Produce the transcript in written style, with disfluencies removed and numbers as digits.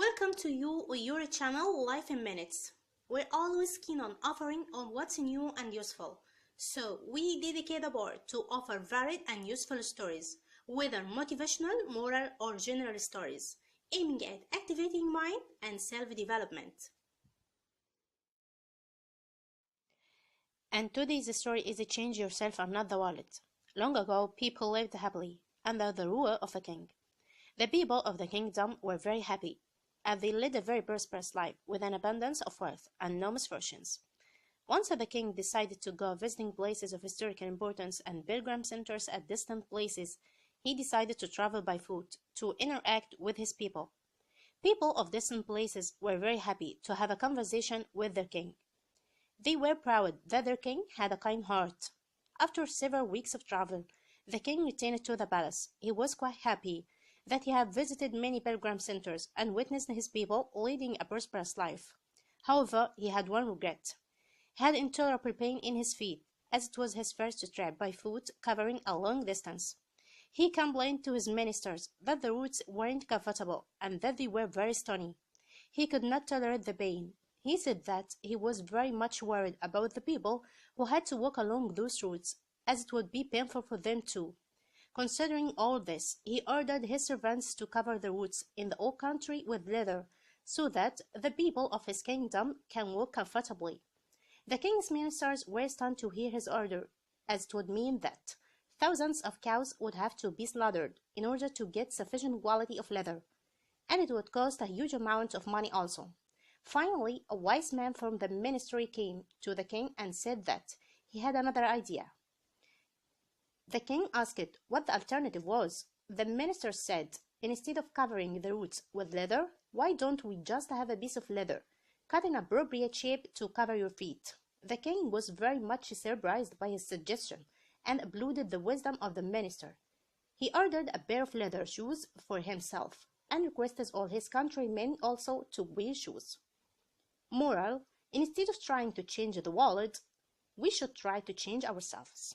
Welcome to your channel Life in Minutes. We're always keen on offering on what's new and useful. So we dedicate a board to offer varied and useful stories, whether motivational, moral or general stories, aiming at activating mind and self-development. And today's story is Change Yourself and Not the Wallet. Long ago, people lived happily under the rule of a king. The people of the kingdom were very happy, as they led a very prosperous life with an abundance of wealth and no misfortunes. Once the king decided to go visiting places of historical importance and pilgrim centers at distant places, he decided to travel by foot to interact with his people. People of distant places were very happy to have a conversation with their king. They were proud that their king had a kind heart. After several weeks of travel, the king returned to the palace. He was quite happy that he had visited many pilgrim centers and witnessed his people leading a prosperous life. However, he had one regret. He had intolerable pain in his feet, as it was his first trip by foot covering a long distance. He complained to his ministers that the routes weren't comfortable and that they were very stony. He could not tolerate the pain. He said that he was very much worried about the people who had to walk along those routes, as it would be painful for them too. Considering all this, he ordered his servants to cover the roads in the old country with leather, so that the people of his kingdom can walk comfortably. The king's ministers were stunned to hear his order, as it would mean that thousands of cows would have to be slaughtered in order to get sufficient quality of leather, and it would cost a huge amount of money also. Finally, a wise man from the ministry came to the king and said that he had another idea. The king asked what the alternative was. The minister said, instead of covering the roots with leather, why don't we just have a piece of leather, cut in appropriate shape to cover your feet? The king was very much surprised by his suggestion and applauded the wisdom of the minister. He ordered a pair of leather shoes for himself and requested all his countrymen also to wear shoes. Moral: instead of trying to change the world, we should try to change ourselves.